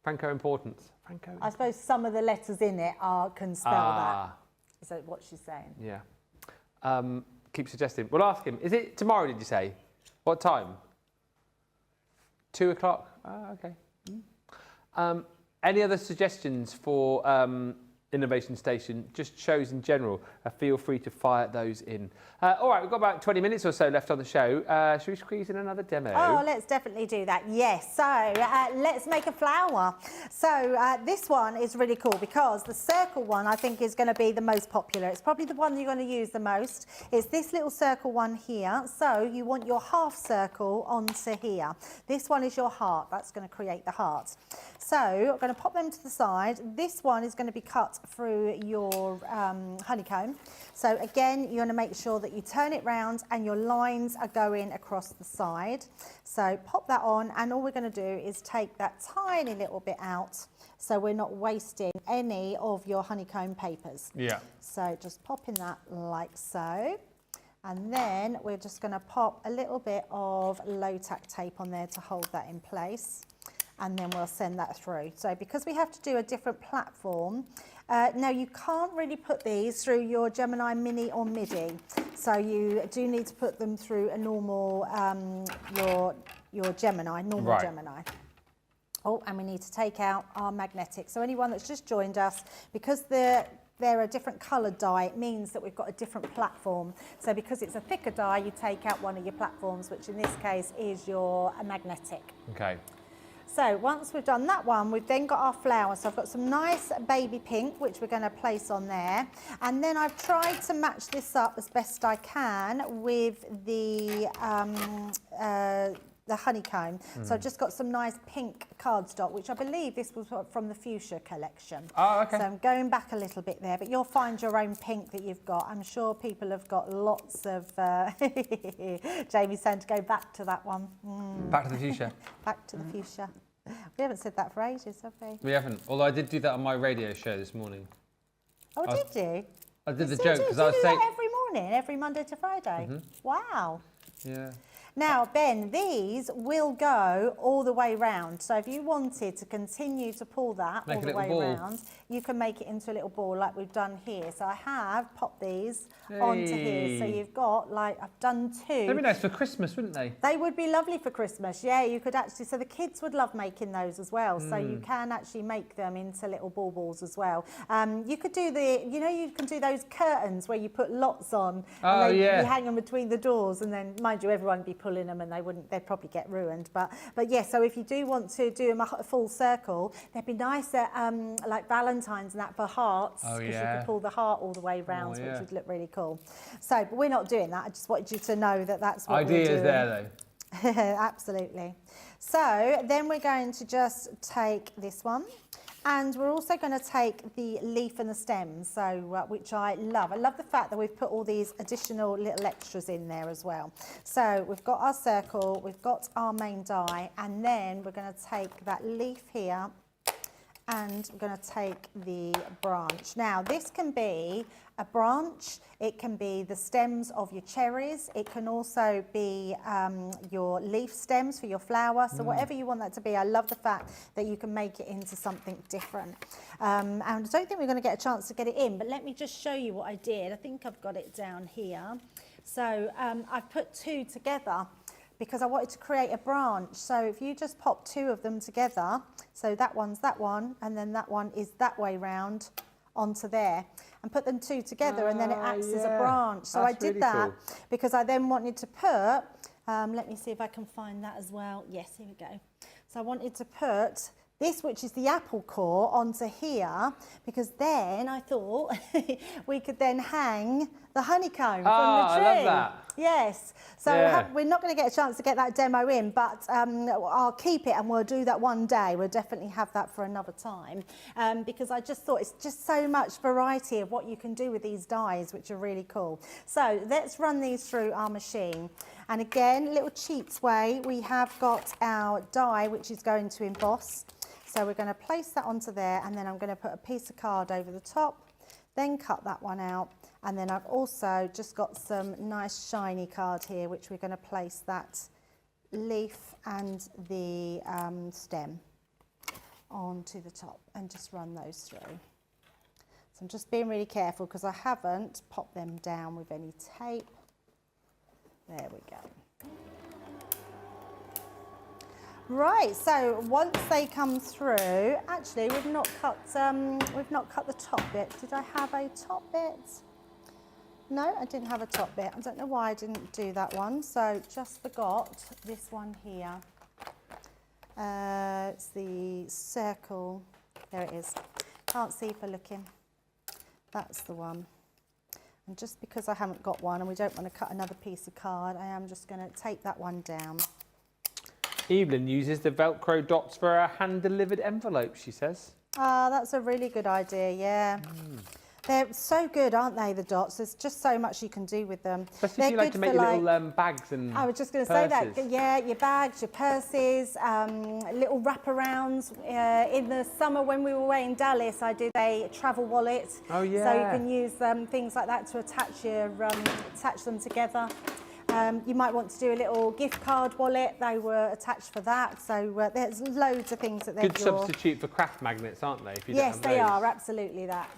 Franco Importance. Franco. I suppose some of the letters in it can spell that. Is that what she's saying? Yeah. keep suggesting. We'll ask him. Is it tomorrow, did you say? What time? 2 o'clock? Ah, okay. Any other suggestions for Innovation Station, just shows in general? Feel free to fire those in. All right, we've got about 20 minutes or so left on the show. Should we squeeze in another demo? Oh, let's definitely do that. Yes. So let's make a flower. So this one is really cool because the circle one I think is going to be the most popular. It's probably the one you're going to use the most. It's this little circle one here. So you want your half circle onto here. This one is your heart. That's going to create the heart. So I'm going to pop them to the side. This one is going to be cut through your honeycomb. So again, you want to make sure that you turn it round and your lines are going across the side. So pop that on, and all we're going to do is take that tiny little bit out so we're not wasting any of your honeycomb papers. Yeah. So just popping that like so. And then we're just going to pop a little bit of low tack tape on there to hold that in place. And then we'll send that through. So because we have to do a different platform, now you can't really put these through your Gemini Mini or MIDI. So you do need to put them through a normal, your Gemini, normal Gemini. Oh, and we need to take out our magnetic. So anyone that's just joined us, because they're a different coloured die, it means that we've got a different platform. So because it's a thicker die, you take out one of your platforms, which in this case is your magnetic. Okay. So once we've done that one, we've then got our flower. So I've got some nice baby pink, which we're going to place on there. And then I've tried to match this up as best I can with the honeycomb. So I've just got some nice pink cardstock, which I believe this was from the Fuchsia collection. Oh, okay. So I'm going back a little bit there, but you'll find your own pink that you've got. I'm sure people have got lots of... Jamie's saying to go back to that one. Back to the fuchsia. Back to the fuchsia. We haven't said that for ages, have we? We haven't, although I did do that on my radio show this morning. Oh, did you? I did the Still joke do? because Do I you was do saying... that every morning, every Monday to Friday? Wow. Yeah. Now, Ben, these will go all the way round. So if you wanted to continue to pull that all the way round, you can make it into a little ball like we've done here. So I have popped these onto here. So you've got, like, I've done two. They'd be nice for Christmas, wouldn't they? They would be lovely for Christmas, yeah. You could actually, so the kids would love making those as well. So you can actually make them into little balls as well. You could do you can do those curtains where you put lots on. Oh, and yeah. You hang them between the doors, and then, mind you, everyone would be pulling them and they'd probably get ruined. But yeah, so if you do want to do them a full circle, they'd be nice at like Valentine's and that for hearts, because you could pull the heart all the way round, which would look really cool. So, but we're not doing that. I just wanted you to know that that's what we're doing. Ideas there, though. Absolutely. So then we're going to just take this one. And we're also going to take the leaf and the stems, so which I love. I love the fact that we've put all these additional little extras in there as well. So we've got our circle, we've got our main die, and then we're going to take that leaf here and we're going to take the branch. Now this can be a branch, it can be the stems of your cherries, it can also be your leaf stems for your flower, so whatever you want that to be. I love the fact that you can make it into something different. And I don't think we're going to get a chance to get it in, but let me just show you what I did. I think I've got it down here. So I've put two together because I wanted to create a branch. So if you just pop two of them together, so that one's that one, and then that one is that way round onto there, and put them two together, and then it acts as a branch. So I did really that cool. Because I then wanted to put, let me see if I can find that as well. Yes, here we go. So I wanted to put this, which is the apple core, onto here, because then I thought we could then hang the honeycomb from the tree. I love that. Yes, so we're not going to get a chance to get that demo in, but I'll keep it and we'll do that one day. We'll definitely have that for another time, because I just thought it's just so much variety of what you can do with these dies, which are really cool. So let's run these through our machine. And again, little cheats way, we have got our die, which is going to emboss. So we're going to place that onto there, and then I'm going to put a piece of card over the top, then cut that one out. And then I've also just got some nice shiny card here, which we're going to place that leaf and the stem onto the top and just run those through. So I'm just being really careful because I haven't popped them down with any tape. There we go. Right, so once they come through, actually we've not cut the top bit. Did I have a top bit? No, I didn't have a top bit. I don't know why I didn't do that one. So just forgot this one here. It's the circle. There it is. Can't see for looking. That's the one. And just because I haven't got one and we don't want to cut another piece of card, I am just going to take that one down. Evelyn uses the Velcro dots for a hand-delivered envelope, she says. Ah, that's a really good idea, yeah. They're so good, aren't they, the dots? There's just so much you can do with them. Especially if you like to make your little bags and I was just going to say that, purses. yeah, your bags, your purses, little wraparounds. In the summer when we were away in Dallas, I did a travel wallet. Oh, yeah. So you can use things like that to attach them together. You might want to do a little gift card wallet. They were attached for that. So there's loads of things that they're good substitute for craft magnets, aren't they? If you yes, don't have they those. are, absolutely that.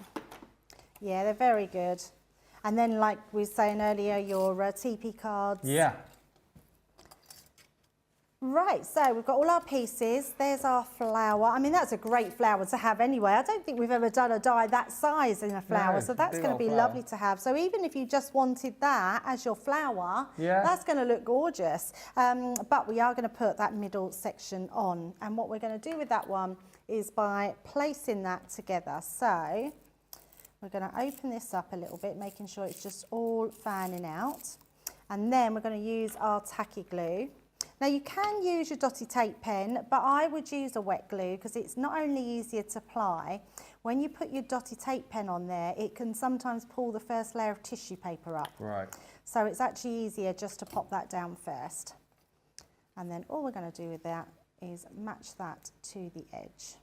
Yeah, they're very good. And then, like we were saying earlier, your TP cards. Yeah. Right, so we've got all our pieces. There's our flower. I mean, that's a great flower to have anyway. I don't think we've ever done a die that size in a flower, No, so that's big going to old be flower. lovely to have. So even if you just wanted that as your flower, Yeah. that's going to look gorgeous. But we are going to put that middle section on. And what we're going to do with that one is by placing that together. So we're going to open this up a little bit, making sure it's just all fanning out. And then we're going to use our tacky glue. Now you can use your dotty tape pen, but I would use a wet glue because it's not only easier to apply, when you put your dotty tape pen on there, it can sometimes pull the first layer of tissue paper up. Right. So it's actually easier just to pop that down first. And then all we're going to do with that is match that to the edge.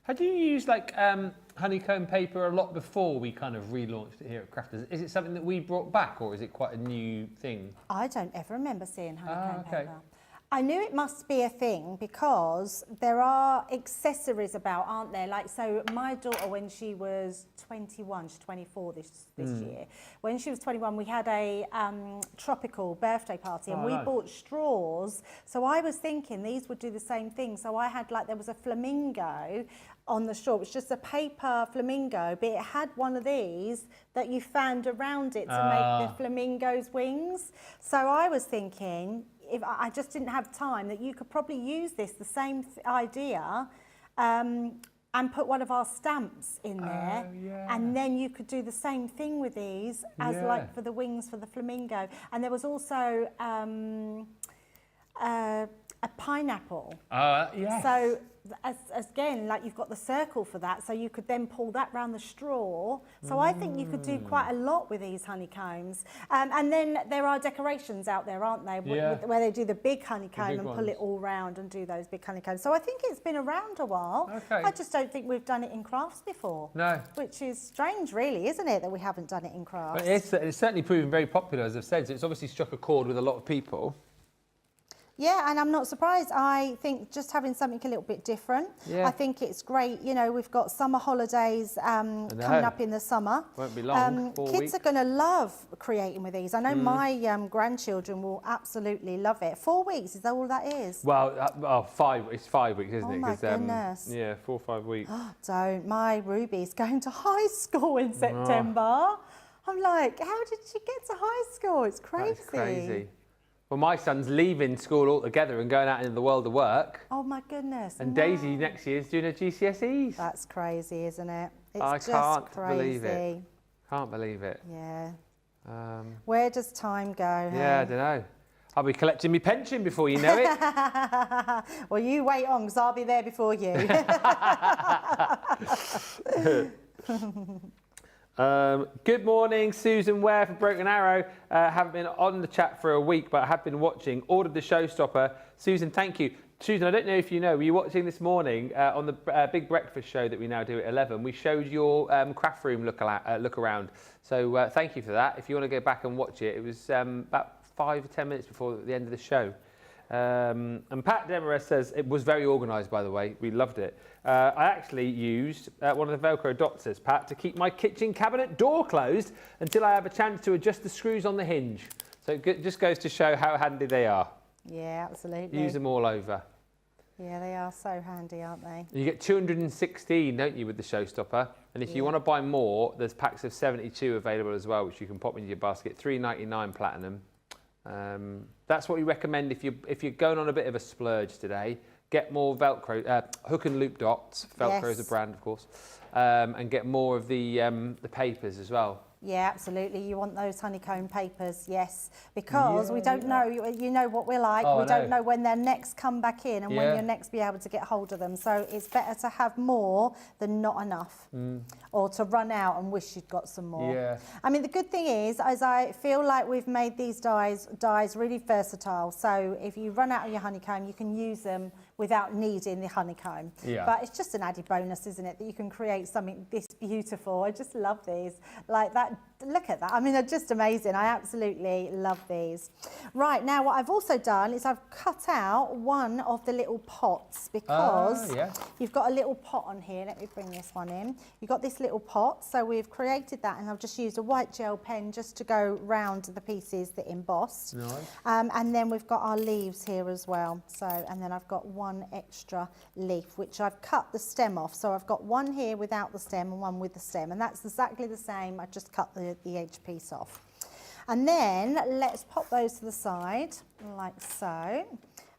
Had you used like honeycomb paper a lot before we kind of relaunched it here at Crafters? Is it something that we brought back or is it quite a new thing? I don't ever remember seeing honeycomb okay. paper. I knew it must be a thing because there are accessories about, aren't there? Like, so my daughter, when she was 21, she's 24 this year. When she was 21, we had a tropical birthday party and we nice. bought straws. So I was thinking these would do the same thing. So I had there was a flamingo on the straw. It was just a paper flamingo, but it had one of these that you fanned around it to make the flamingo's wings. So I was thinking, if I just didn't have time, that you could probably use this, the same idea, and put one of our stamps in there, and then you could do the same thing with these as like for the wings for the flamingo. And there was also a pineapple. Yes. So as again, like you've got the circle for that, so you could then pull that round the straw. So I think you could do quite a lot with these honeycombs. And then there are decorations out there, aren't they, where they do the big honeycomb and pull it all round and do those big honeycombs. So I think it's been around a while. Okay. I just don't think we've done it in crafts before. No. Which is strange, really, isn't it, that we haven't done it in crafts? But it's certainly proven very popular, as I've said. So it's obviously struck a chord with a lot of people. Yeah, and I'm not surprised. I think just having something a little bit different. Yeah. I think it's great. You know, we've got summer holidays coming up in the summer. Won't be long, 4 kids weeks. are going to love creating with these. I know my grandchildren will absolutely love it. 4 weeks, is that all that is? Well, 5. It's 5 weeks, isn't Oh it? my goodness. Yeah, 4 or 5 weeks. Don't. My Ruby's going to high school in September. I'm like, how did she get to high school? It's crazy. That's crazy. Well, my son's leaving school altogether and going out into the world of work. Oh my goodness. And Daisy next year is doing her GCSEs. That's crazy, isn't it? It's I just can't crazy. believe it. Can't believe it. Yeah. Where does time go? Yeah, I don't know. I'll be collecting my pension before you know it. Well, you wait on, because I'll be there before you. Good morning, Susan Ware for Broken Arrow. Haven't been on the chat for a week, but I have been watching. Ordered the showstopper. Susan, thank you. Susan, I don't know if you know, were you watching this morning on the big breakfast show that we now do at 11? We showed your craft room look around. So thank you for that. If you want to go back and watch it, it was about 5 or 10 minutes before the end of the show. And Pat Demarest says it was very organised, by the way. We loved it. I actually used one of the Velcro dots, says Pat, to keep my kitchen cabinet door closed until I have a chance to adjust the screws on the hinge. So it just goes to show how handy they are. Yeah, absolutely. Use them all over. Yeah, they are so handy, aren't they? You get 216, don't you, with the Showstopper? And if you want to buy more, there's packs of 72 available as well, which you can pop into your basket. $3.99 platinum. That's what we recommend if you're going on a bit of a splurge today. Get more Velcro, hook and loop dots. Velcro is a brand, of course, and get more of the papers as well. Yeah, absolutely. You want those honeycomb papers, yes, because we don't know, you know what we're like, we don't know when they're next come back in and when you'll next be able to get hold of them. So it's better to have more than not enough, or to run out and wish you'd got some more. Yeah. I mean, the good thing is I feel like we've made these dies really versatile. So if you run out of your honeycomb, you can use them without needing the honeycomb. Yeah. But it's just an added bonus, isn't it, that you can create something this beautiful. I just love these. Like that, look at that. I mean, they're just amazing. I absolutely love these. Right, now what I've also done is I've cut out one of the little pots because you've got a little pot on here. Let me bring this one in. You've got this little pot. So we've created that and I've just used a white gel pen just to go round the pieces that embossed. Nice. And then we've got our leaves here as well. So, and then I've got one extra leaf, which I've cut the stem off. So I've got one here without the stem and one with the stem. And that's exactly the same. I just cut the edge piece off. And then let's pop those to the side like so.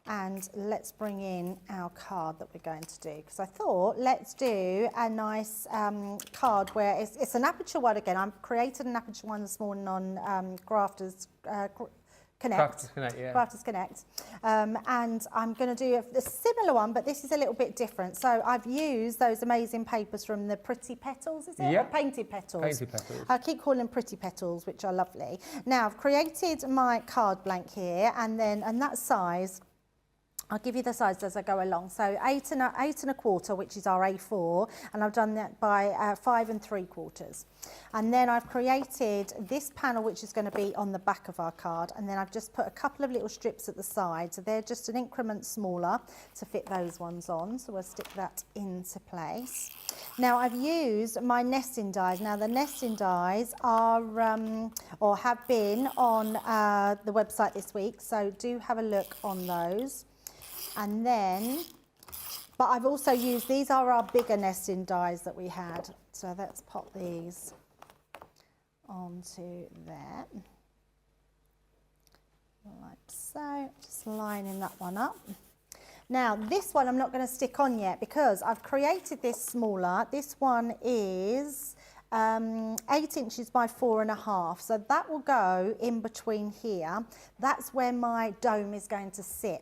And let's bring in our card that we're going to do, because I thought let's do a nice card where it's an aperture one again. I've created an aperture one this morning on Crafters Connect. Crafters Connect, yeah. Crafters Connect. And I'm going to do a similar one, but this is a little bit different. So I've used those amazing papers from the Pretty Petals, is it? Yeah. Or Painted Petals. Painted Petals. I keep calling them Pretty Petals, which are lovely. Now I've created my card blank here, and that size, I'll give you the size as I go along. So 8 and a quarter, which is our A4, and I've done that by 5 3/4. And then I've created this panel, which is going to be on the back of our card, and then I've just put a couple of little strips at the side. So they're just an increment smaller to fit those ones on. So we'll stick that into place. Now I've used my nesting dies. Now the nesting dies are, or have been on the website this week. So do have a look on those. And then, but I've also used, these are our bigger nesting dies that we had. So let's pop these onto there. Like so, just lining that one up. Now this one I'm not going to stick on yet because I've created this smaller. This one is 8 inches by 4.5. So that will go in between here. That's where my dome is going to sit,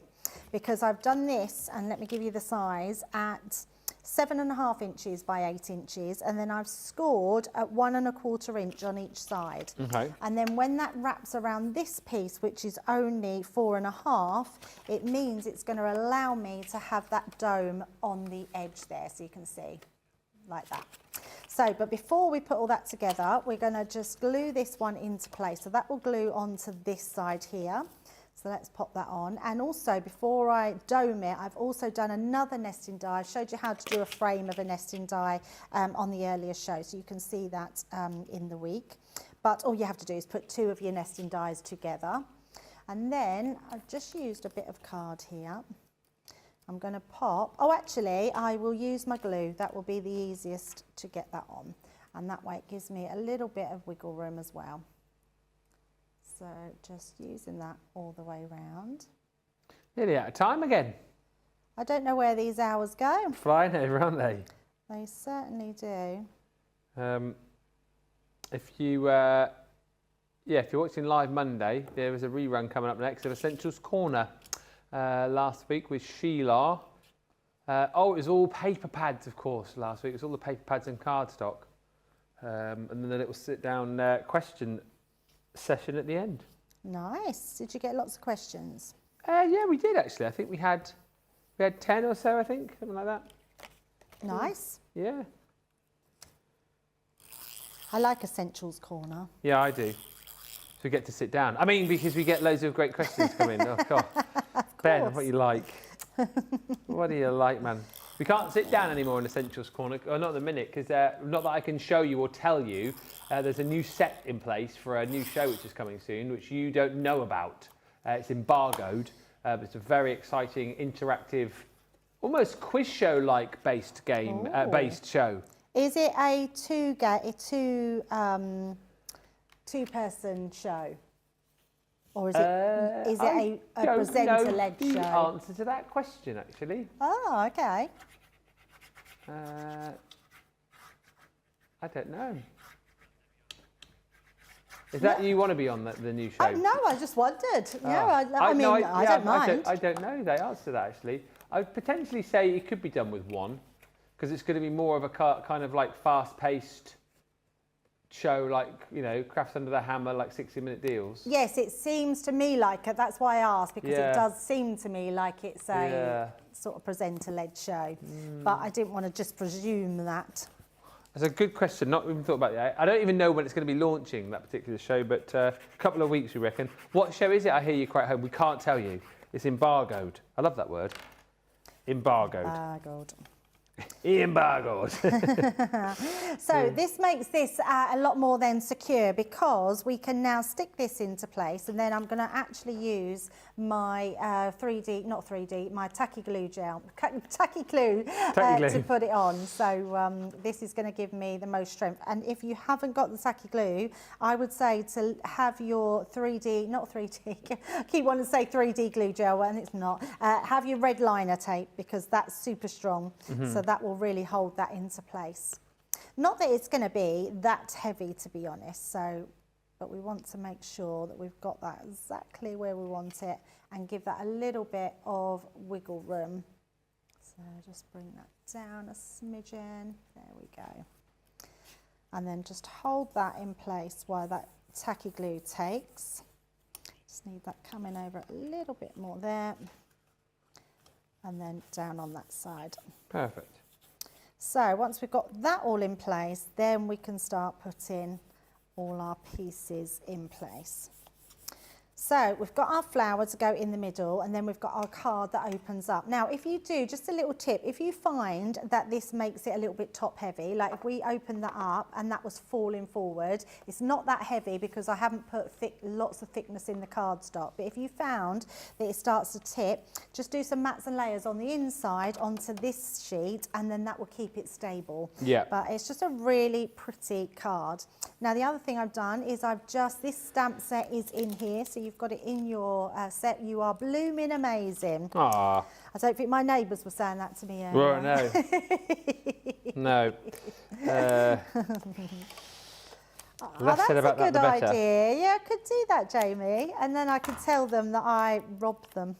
because I've done this, and let me give you the size, at 7.5 inches by 8 inches, and then I've scored at 1 1/4 inch on each side. Okay. And then when that wraps around this piece, which is only 4.5, it means it's going to allow me to have that dome on the edge there, so you can see, like that. So, but before we put all that together, we're going to just glue this one into place. So that will glue onto this side here. So let's pop that on. And also, before I dome it, I've also done another nesting die. I showed you how to do a frame of a nesting die on the earlier show, so you can see that in the week. But all you have to do is put 2 of your nesting dies together. And then I've just used a bit of card here. I'm going to pop, oh actually I will use my glue. That will be the easiest to get that on. And that way it gives me a little bit of wiggle room as well. So just using that all the way round. Nearly out of time again. I don't know where these hours go. Flying over, aren't they? They certainly do. If you're watching live Monday, there was a rerun coming up next of Essentials Corner last week with Sheila. It was all paper pads, of course, last week. It was all the paper pads and cardstock. And then the little sit-down question session at the end. Nice. Did you get lots of questions? Yeah, we did actually. I think we had 10 or so, I think, something like that. Nice. Yeah. I like Essentials Corner. Yeah, I do. So we get to sit down. I mean, because we get loads of great questions come in. Oh, God. Ben, what do you like? What do you like, man? We can't sit down anymore in Essentials Corner, or not at the minute, because not that I can show you or tell you, there's a new set in place for a new show which is coming soon, which you don't know about. It's embargoed, but it's a very exciting, interactive, almost quiz show-like based game, based show. Is it a two-person show? Or is it a presenter-led show? I don't know the answer to that question, actually. Oh, okay. I don't know. Is that you want to be on the new show? No, I just wondered. Yeah, I don't mind. I don't know the answer to that, actually. I would potentially say it could be done with one, because it's going to be more of a kind of like fast-paced show, like, you know, Crafts Under the Hammer, like 60-minute deals. Yes, it seems to me like it. That's why I asked, because it does seem to me like it's a sort of presenter-led show. But I didn't want to just presume that. That's a good question. Not even thought about it. I don't even know when it's going to be launching, that particular show, but a couple of weeks, we reckon. What show is it? I hear you quite home. We can't tell you. It's embargoed. I love that word. Embargoed. Embargoed. Embargoed. So this makes this a lot more then secure, because we can now stick this into place, and then I'm going to actually use my my tacky glue gel, tacky glue to put it on. So this is going to give me the most strength. And if you haven't got the tacky glue, I would say to have your 3D, not 3D, I keep wanting to say 3D glue gel, and it's not. Have your red liner tape, because that's super strong. So that will really hold that into place. Not that it's going to be that heavy, to be honest, but we want to make sure that we've got that exactly where we want it and give that a little bit of wiggle room. So just bring that down a smidgen, there we go. And then just hold that in place while that tacky glue takes. Just need that coming over a little bit more there, and then down on that side. Perfect. So once we've got that all in place, then we can start putting all our pieces in place. So we've got our flower to go in the middle, and then we've got our card that opens up. Now, if you do, just a little tip, if you find that this makes it a little bit top heavy, like if we open that up and that was falling forward, it's not that heavy because I haven't put lots of thickness in the cardstock. But if you found that it starts to tip, just do some mats and layers on the inside onto this sheet, and then that will keep it stable. Yeah. But it's just a really pretty card. Now, the other thing I've done is this stamp set is in here, so you've got it in your set. You are blooming amazing. Ah. I don't think my neighbours were saying that to me earlier. Well, no. No. Less said about that, the better. That's a good idea. Yeah, I could do that, Jamie. And then I could tell them that I robbed them.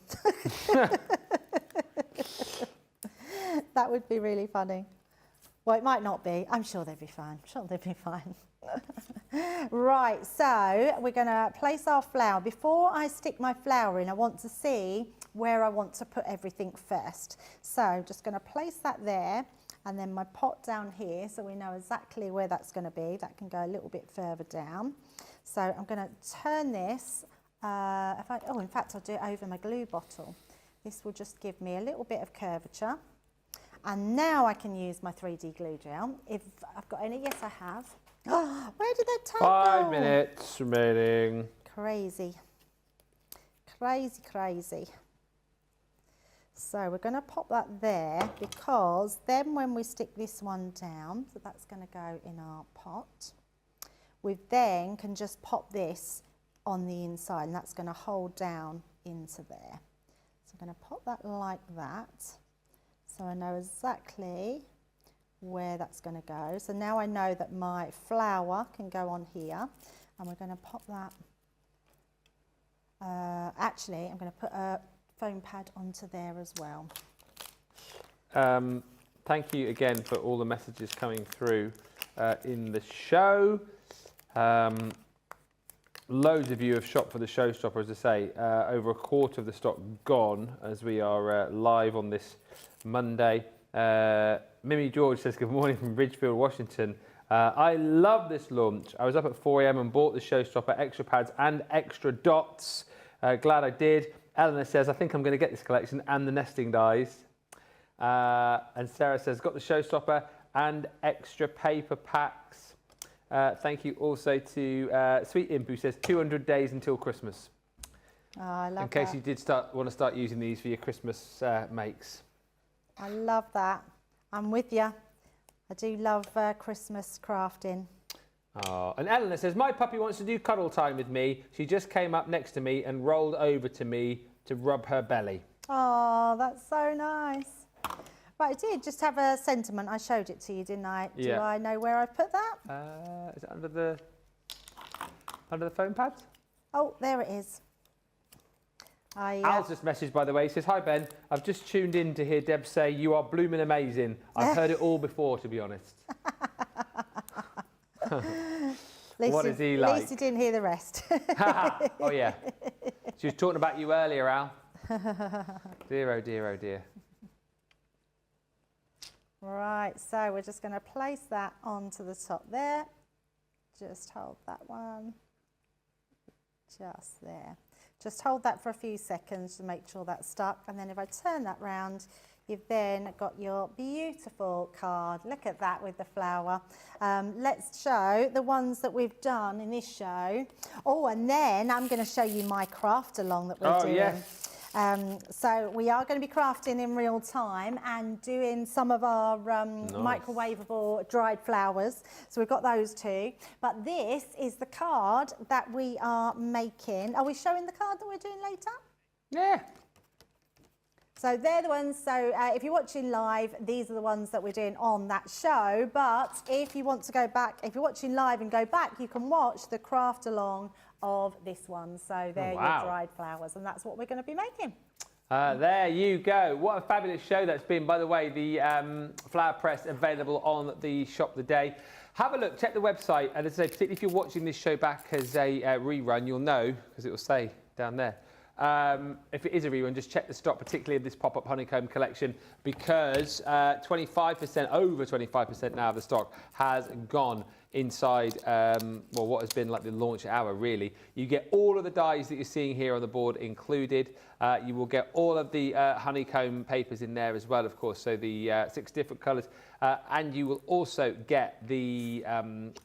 That would be really funny. Well, it might not be. I'm sure they'd be fine. I'm sure they'd be fine. Right, so we're going to place our flower. Before I stick my flower in, I want to see where I want to put everything first. So just going to place that there, and then my pot down here, so we know exactly where that's going to be. That can go a little bit further down. So I'm going to turn this, in fact, I'll do it over my glue bottle. This will just give me a little bit of curvature. And now I can use my 3D glue gel. If I've got any, yes I have. Oh, where did that take 5 minutes remaining. Crazy. Crazy, crazy. So we're going to pop that there, because then when we stick this one down, so that's going to go in our pot, we then can just pop this on the inside, and that's going to hold down into there. So I'm going to pop that like that, so I know exactly where that's going to go. So now I know that my flower can go on here, and we're going to pop that. Actually, I'm going to put a foam pad onto there as well. Thank you again for all the messages coming through in the show. Loads of you have shopped for the showstopper, as I say. Over a quarter of the stock gone as we are live on this Monday. Mimi George says, good morning from Ridgefield, Washington. I love this launch. I was up at 4 a.m. and bought the showstopper, extra pads and extra dots. Glad I did. Eleanor says, I think I'm going to get this collection and the nesting dies. And Sarah says, got the showstopper and extra paper packs. Thank you also to Sweet Imp, who says 200 days until Christmas. Oh, I love in case that. you did want to start using these for your Christmas makes. I love that. I'm with you. I do love Christmas crafting. Oh, and Eleanor says, my puppy wants to do cuddle time with me. She just came up next to me and rolled over to me to rub her belly. Oh, that's so nice. Right, I did just have a sentiment. I showed it to you, didn't I? Yeah. Do I know where I put that? Is it under the phone pads? Oh, there it is. Al's just messaged, by the way. He says, hi, Ben. I've just tuned in to hear Deb say you are blooming amazing. I've heard it all before, to be honest. What is he like? At least he didn't hear the rest. Oh, yeah. She was talking about you earlier, Al. Dear, oh, dear, oh, dear. Right, so we're just going to place that onto the top there. Just hold that one. Just there. Just hold that for a few seconds to make sure that's stuck. And then if I turn that round, you've then got your beautiful card. Look at that with the flower. Let's show the ones that we've done in this show. Oh, and then I'm going to show you my craft along that we're doing. Yes. So we are going to be crafting in real time and doing some of our microwavable dried flowers. So we've got those two. But this is the card that we are making. Are we showing the card that we're doing later? Yeah. So they're the ones, so if you're watching live, these are the ones that we're doing on that show. But if you want to go back, if you're watching live and go back, you can watch the craft along of this one. So they're your dried flowers, and that's what we're going to be making. There you go. What a fabulous show that's been. By the way, the flower press available on the shop today. Have a look, check the website, and as I say, particularly if you're watching this show back as a rerun, you'll know, because it will say down there. If it is a rerun, just check the stock, particularly of this pop-up honeycomb collection, because 25%, over 25% now of the stock has gone inside, well, what has been like the launch hour, really. You get all of the dies that you're seeing here on the board included. You will get all of the honeycomb papers in there as well, of course, so the 6 different colours. And you will also get the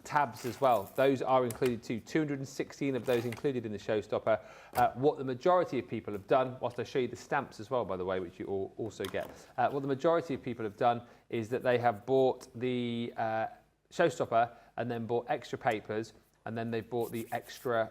tabs as well. Those are included too. 216 of those included in the showstopper. What the majority of people have done, whilst I show you the stamps as well, by the way, which you all also get. What the majority of people have done is that they have bought the showstopper and then bought extra papers, and then they've bought the extra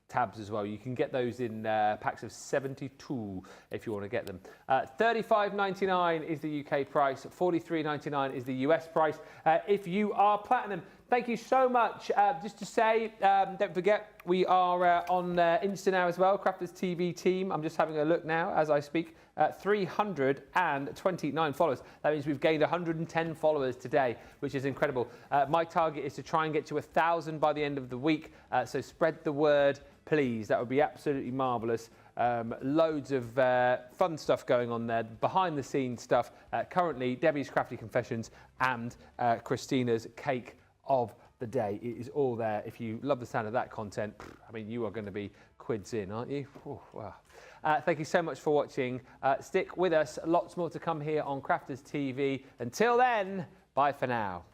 tabs as well. You can get those in packs of 72 if you want to get them. $35.99 is the UK price, $43.99 is the US price. If you are platinum, thank you so much. Just to say, don't forget, we are on Insta now as well, Crafters TV team. I'm just having a look now as I speak. 329 followers. That means we've gained 110 followers today, which is incredible. My target is to try and get to 1,000 by the end of the week. So spread the word, please. That would be absolutely marvellous. Loads of fun stuff going on there, behind the scenes stuff. Currently, Debbie's Crafty Confessions and Christina's Cake of the Day. It is all there. If you love the sound of that content, I mean, you are going to be quids in, aren't you? Oh, wow. Thank you so much for watching. Stick with us. Lots more to come here on Crafters TV. Until then, bye for now.